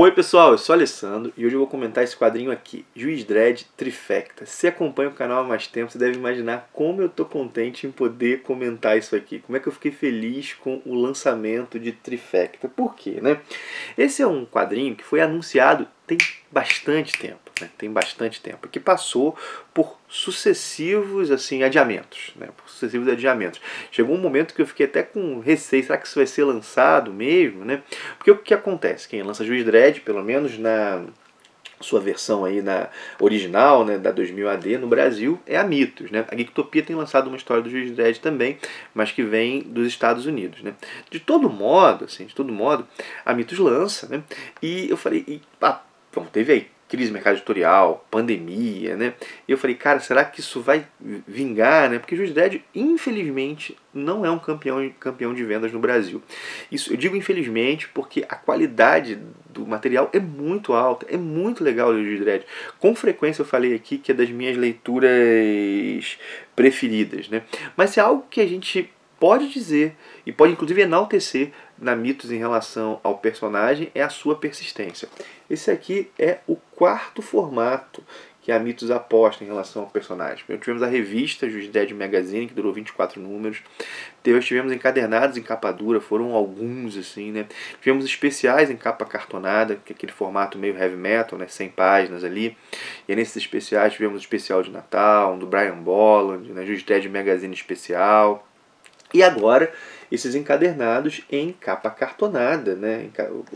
Oi pessoal, eu sou o Alessandro e hoje eu vou comentar esse quadrinho aqui, Juiz Dredd Trifecta. Se acompanha o canal há mais tempo, você deve imaginar como eu tô contente em poder comentar isso aqui. Como é que eu fiquei feliz com o lançamento de Trifecta. Por quê, né? Esse é um quadrinho que foi anunciado tem bastante tempo, né? Tem bastante tempo, que passou por sucessivos adiamentos, né? Por sucessivos adiamentos. Chegou um momento que eu fiquei até com receio, será que isso vai ser lançado mesmo, né? Porque o que acontece? Quem lança Juiz Dredd, pelo menos na sua versão aí na original, né, da 2000 AD no Brasil, é a Mitos, né? A Geektopia tem lançado uma história do Juiz Dredd também, mas que vem dos Estados Unidos, né? De todo modo, a Mitos lança, né? E eu falei, bom, teve aí crise no mercado editorial, pandemia, né? E eu falei, cara, será que isso vai vingar, né? Porque Juiz Dredd, infelizmente, não é um campeão de vendas no Brasil. Isso eu digo infelizmente porque a qualidade do material é muito alta, é muito legal o Juiz Dredd. Com frequência eu falei aqui que é das minhas leituras preferidas, né? Mas é algo que a gente pode dizer e pode inclusive enaltecer na Mitos em relação ao personagem é a sua persistência. Esse aqui é o quarto formato que a Mitos aposta em relação ao personagem. Tivemos a revista Juiz Dredd Magazine, que durou 24 números. Tivemos encadernados em capa dura, foram alguns assim, né? Tivemos especiais em capa cartonada, que é aquele formato meio heavy metal, né? 100 páginas ali. E nesses especiais tivemos o especial de Natal, do Brian Bolland, né? Juiz Dredd Magazine especial. E agora, esses encadernados em capa cartonada, né?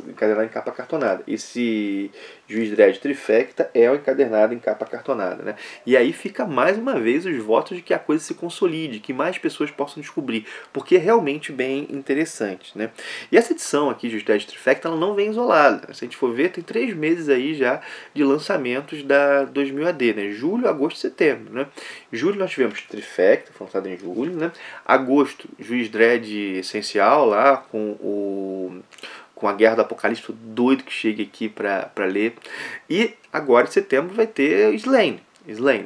Encadernado em capa cartonada. Esse Juiz Dredd Trifecta é o encadernado em capa cartonada, né? E aí fica mais uma vez os votos de que a coisa se consolide, que mais pessoas possam descobrir, porque é realmente bem interessante, né? E essa edição aqui, Juiz Dredd Trifecta, ela não vem isolada. Se a gente for ver, tem 3 meses aí já de lançamentos da 2000 AD, né? Julho, agosto e setembro, né? Julho nós tivemos Trifecta, foi lançado em julho, né? Agosto, Juiz Dredd Essencial lá com a Guerra do Apocalipse, tô doido que chegue aqui para ler. E agora em setembro vai ter Slain,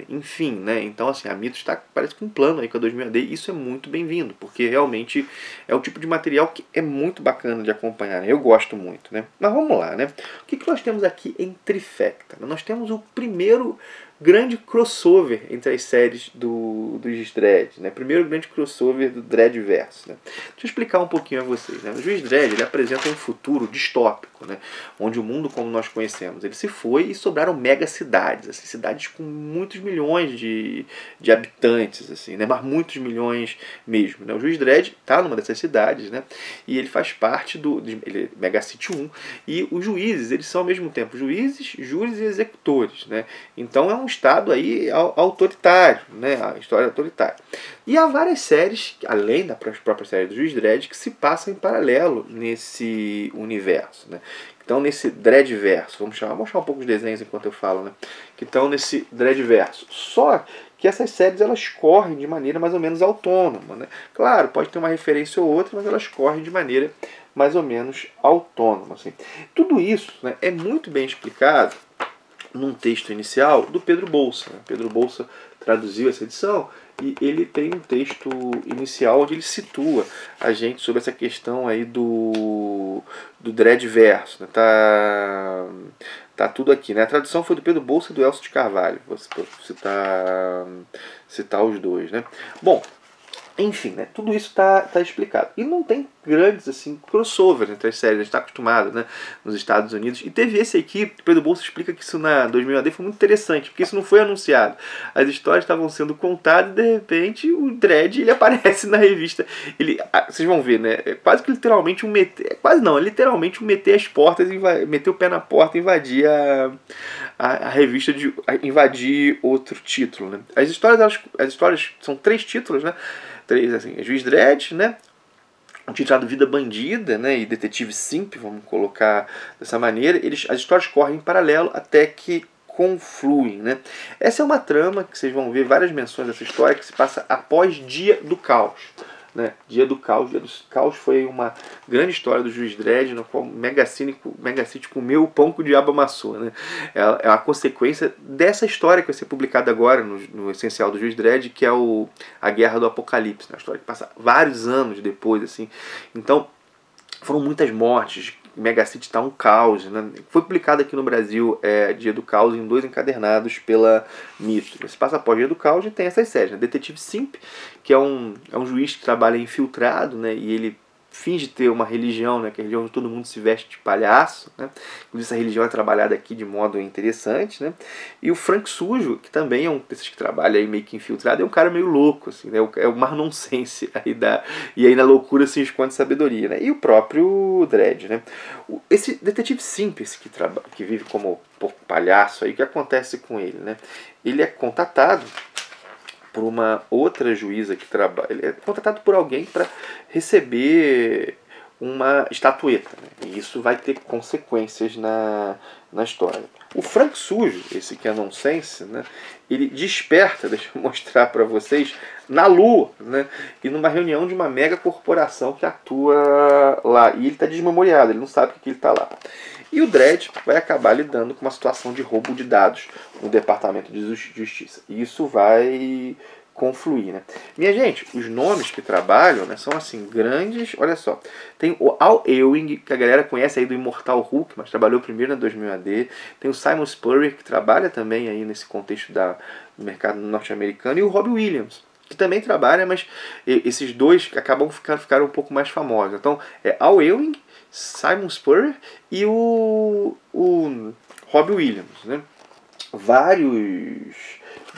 enfim, né? Então assim, a Mitos está parece com um plano aí com a 2000 AD, e isso é muito bem-vindo, porque realmente é o tipo de material que é muito bacana de acompanhar, né? Eu gosto muito, né? Mas vamos lá, né? O que nós temos aqui em Trifecta? Nós temos o primeiro grande crossover entre as séries do Juiz Dredd, né? Primeiro grande crossover do Dreddverse, né? Deixa eu explicar um pouquinho a vocês, né? O Juiz Dredd, ele apresenta um futuro distópico, né? Onde o mundo como nós conhecemos, ele se foi e sobraram mega cidades, assim, cidades com muitos milhões de habitantes, assim, né? Mas muitos milhões mesmo, né? O Juiz Dredd está numa dessas cidades, né? E ele faz parte ele é Mega City 1, e os juízes, eles são ao mesmo tempo juízes, júris e executores, né? Então é um estado aí autoritário, né? A história autoritária. E há várias séries, além da própria série do Juiz Dredd, que se passam em paralelo nesse universo, né? Então nesse Dreddverso, vamos mostrar um pouco os desenhos enquanto eu falo, né? Que estão nesse Dreddverso. Só que essas séries elas correm de maneira mais ou menos autônoma, né? Claro, pode ter uma referência ou outra, mas elas correm de maneira mais ou menos autônoma, assim. Tudo isso, né, é muito bem explicado num texto inicial do Pedro Bolsa, né? Pedro Bolsa traduziu essa edição e ele tem um texto inicial onde ele situa a gente sobre essa questão aí do Dreddverso, né? Tá tudo aqui, né? A tradução foi do Pedro Bolsa e do Elcio de Carvalho, vou citar os dois, né? Bom, enfim, né? Tudo isso tá explicado. E não tem grandes crossover entre as séries. A gente está acostumado, né? Nos Estados Unidos. E teve esse aqui, o Pedro Bolsa explica que isso na 2000 AD foi muito interessante, porque isso não foi anunciado. As histórias estavam sendo contadas e de repente o Dredd ele aparece na revista. Vocês vão ver, né? É quase que literalmente um meter. Quase não, é literalmente um meter as portas, meter o pé na porta e invadir a revista, invadir outro título, né? As histórias são 3 títulos, né? 3, assim, Juiz Dredd, né? Um título Vida Bandida, né? E Detetive Simp, vamos colocar dessa maneira. As histórias correm em paralelo até que confluem, né? Essa é uma trama que vocês vão ver várias menções dessa história que se passa após Dia do Caos, né? Dia do Caos foi uma grande história do Juiz Dredd, no qual Mega City comeu o pão que o diabo amassou, né? É a consequência dessa história que vai ser publicada agora no essencial do Juiz Dredd, que é a Guerra do Apocalipse, né? Uma história que passa vários anos depois, assim. Então foram muitas mortes, Mega City está um caos, né? Foi publicado aqui no Brasil Dia do Caos em 2 encadernados pela Mito. Esse passa após Dia do Caos e tem essas séries, né? Detetive Simp, que é um juiz que trabalha infiltrado, né? E ele finge ter uma religião, né, que é a religião onde todo mundo se veste de palhaço, né? Essa religião é trabalhada aqui de modo interessante, né? E o Frank Sujo, que também é um desses que trabalha aí meio que infiltrado, é um cara meio louco, assim, né? É o mar nonsense aí e aí na loucura se esconde sabedoria, né? E o próprio Dredd, né? Esse detetive simples que vive como palhaço aí, o que acontece com ele, né? Ele é contatado por uma outra juíza que trabalha. Ele é contratado por alguém para receber uma estatueta, né? E isso vai ter consequências na história. O Frank Sujo, esse que é nonsense, né? Ele desperta, deixa eu mostrar para vocês, na Lua, né? E numa reunião de uma mega corporação que atua lá. E ele está desmemoriado, ele não sabe que ele está lá. E o Dredd vai acabar lidando com uma situação de roubo de dados no Departamento de Justiça. E isso vai confluir, né? Minha gente, os nomes que trabalham, né, são assim, grandes. Olha só, tem o Al Ewing, que a galera conhece aí do Imortal Hulk, mas trabalhou primeiro na 2000 AD. Tem o Simon Spurrier, que trabalha também aí nesse contexto do mercado norte-americano. E o Robbie Williams, que também trabalha, mas esses dois ficaram um pouco mais famosos. Então, é Al Ewing, Simon Spurrier e o Robbie Williams, né? Vários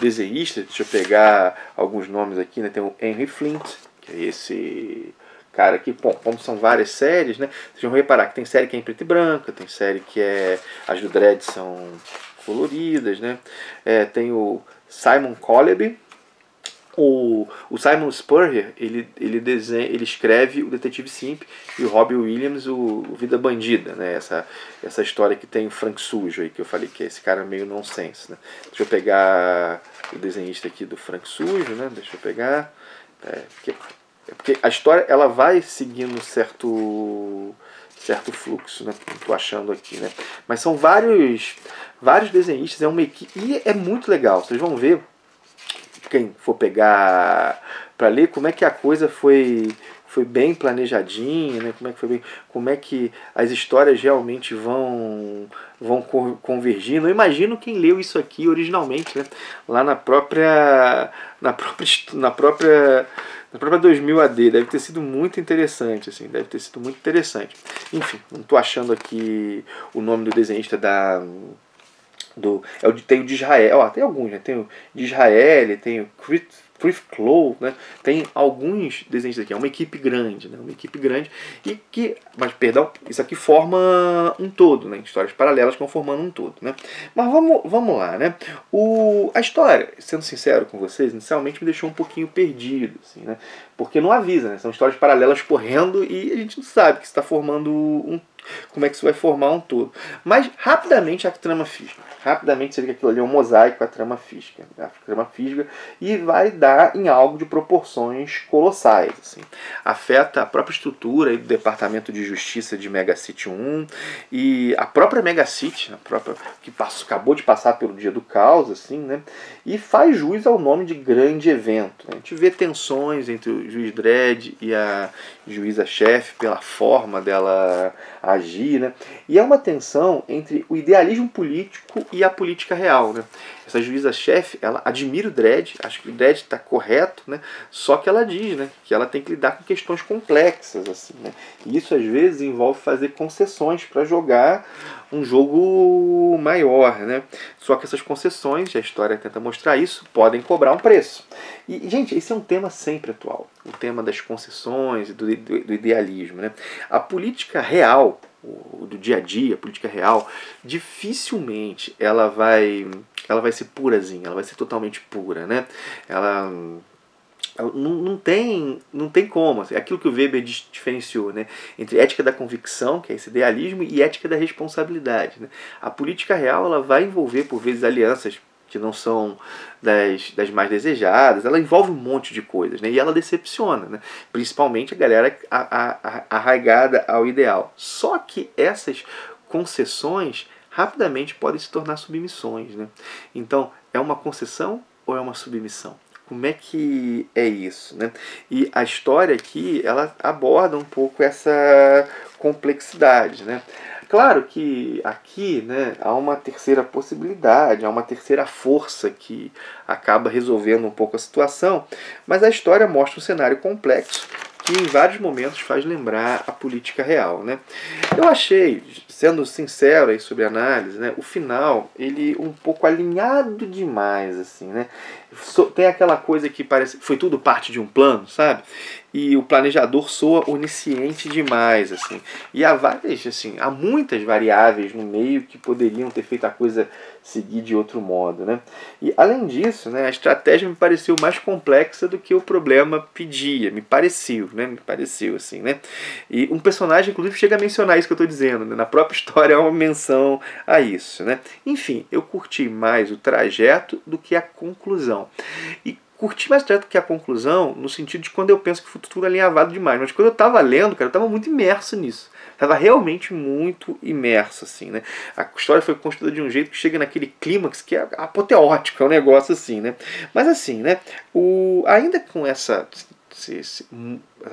desenhistas, deixa eu pegar alguns nomes aqui, né? Tem o Henry Flint, que é esse cara aqui, bom, como são várias séries, né? Vocês vão reparar que tem série que é em preto e branco, tem série que as do Dredd são coloridas, né? Tem o Simon Coleby. O Simon Spurrier, ele escreve o Detetive Simp, e o Robbie Williams o Vida Bandida, né? Essa história que tem o Frank Sujo aí, que eu falei que é esse cara meio nonsense, né? Deixa eu pegar o desenhista aqui do Frank Sujo, né? Deixa eu pegar, porque a história ela vai seguindo certo fluxo, né? Não tô achando aqui, né? Mas são vários desenhistas, é uma equipe, e é muito legal, vocês vão ver. Quem for pegar para ler, como é que a coisa foi bem planejadinha, né? Como é que as histórias realmente vão convergir. Não imagino quem leu isso aqui originalmente, né? Lá na própria 2000 AD, deve ter sido muito interessante, assim, Enfim, não estou achando aqui o nome do desenhista tem o de Israel, tem alguns, né? Tem o de Israel, tem o Chris Clow, né? Tem alguns desenhos aqui, é uma equipe grande, né? Mas perdão, isso aqui forma um todo, né? Histórias paralelas que vão formando um todo, né? Mas vamos lá, né? A história, sendo sincero com vocês, inicialmente me deixou um pouquinho perdido, assim, né? Porque não avisa, né? São histórias paralelas correndo e a gente não sabe que está formando como é que isso vai formar um todo. Mas rapidamente a trama fisga. Rapidamente você vê que aquilo ali é um mosaico, a trama fisga. E vai dar em algo de proporções colossais. Assim. Afeta a própria estrutura do Departamento de Justiça de Mega City 1 e a própria Mega City, que acabou de passar pelo Dia do Caos, assim, né? E faz jus ao nome de grande evento. Né? A gente vê tensões entre o juiz Dredd e a juíza-chefe pela forma dela agir, né? E é uma tensão entre o idealismo político e a política real, né? Essa juíza-chefe, ela admira o Dredd, acha que o Dredd está correto, né? Só que ela diz, né, que ela tem que lidar com questões complexas, assim, né? E isso às vezes envolve fazer concessões para jogar um jogo maior, né? Só que essas concessões, a história tenta mostrar isso, podem cobrar um preço. E, gente, esse é um tema sempre atual, o tema das concessões e do idealismo, né? A política real, do dia a dia, a política real, dificilmente ela vai ser purazinha, ela vai ser totalmente pura, né? Ela não tem como, assim, aquilo que o Weber diferenciou, né, entre ética da convicção, que é esse idealismo, e ética da responsabilidade, né? A política real ela vai envolver, por vezes, alianças que não são das mais desejadas, ela envolve um monte de coisas, né? E ela decepciona, né? Principalmente a galera arraigada ao ideal. Só que essas concessões rapidamente podem se tornar submissões, né? Então, é uma concessão ou é uma submissão? como é que é isso, né? E a história aqui, ela aborda um pouco essa complexidade, né? Claro que aqui, né, há uma terceira possibilidade, há uma terceira força que acaba resolvendo um pouco a situação, mas a história mostra um cenário complexo que em vários momentos faz lembrar a política real, né? Eu achei, sendo sincero aí sobre a análise, né, o final ele um pouco alinhado demais, assim, né? Tem aquela coisa que parece que foi tudo parte de um plano, sabe? E o planejador soa onisciente demais, assim. E há várias, assim, há muitas variáveis no meio que poderiam ter feito a coisa seguir de outro modo, né? E além disso, né, a estratégia me pareceu mais complexa do que o problema pedia, me pareceu, assim, né? E um personagem, inclusive, chega a mencionar isso que eu estou dizendo, né? Na própria história há uma menção a isso, né? Enfim, eu curti mais o trajeto do que a conclusão. E curti mais o trajeto do que a conclusão, no sentido de quando eu penso que foi tudo alinhavado demais. Mas quando eu estava lendo, cara, eu estava muito imerso nisso. Estava realmente muito imerso, assim, né? A história foi construída de um jeito que chega naquele clímax que é apoteótico, é um negócio assim, né? Mas assim, né? Ainda com essa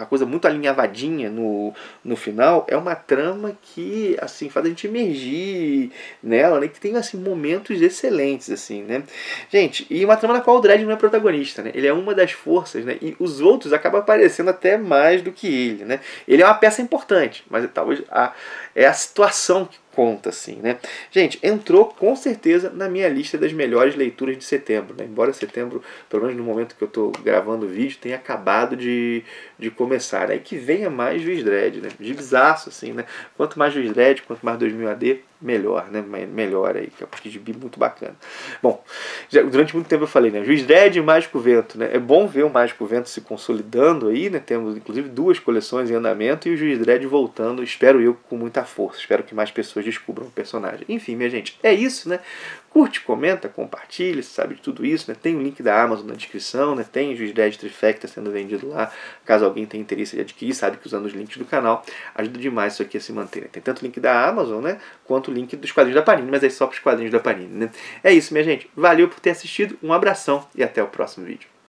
coisa muito alinhavadinha no final, é uma trama que assim faz a gente emergir nela, né, que tem assim momentos excelentes, assim, né? Gente, e uma trama na qual o Dredd não é protagonista, né? Ele é uma das forças, né? E os outros acabam aparecendo até mais do que ele, né? Ele é uma peça importante, mas talvez é a situação que conta, assim, né? Gente, entrou com certeza na minha lista das melhores leituras de setembro, né? Embora setembro, pelo menos no momento que eu estou gravando o vídeo, tenha acabado de começar, né? E que venha mais Juiz Dredd, né? Gibizaço, assim, né? Quanto mais Juiz Dredd, quanto mais 2000 AD, melhor, né? Melhor aí, que é um gibi muito bacana. Bom, durante muito tempo eu falei, né? Juiz Dredd e Mágico Vento, né? É bom ver o Mágico Vento se consolidando aí, né? Temos inclusive 2 coleções em andamento e o Juiz Dredd voltando, espero eu, com muita força. Espero que mais pessoas descubram o personagem. Enfim, minha gente, é isso, né? Curte, comenta, compartilha, sabe de tudo isso, né? Tem o link da Amazon na descrição, né? Tem o Juiz Dredd Trifecta sendo vendido lá, caso alguém tenha interesse em adquirir, sabe que usando os links do canal ajuda demais isso aqui a se manter, né? Tem tanto o link da Amazon, né? Quanto o link dos quadrinhos da Panini, mas é só para os quadrinhos da Panini, né? É isso, minha gente. Valeu por ter assistido, um abração e até o próximo vídeo.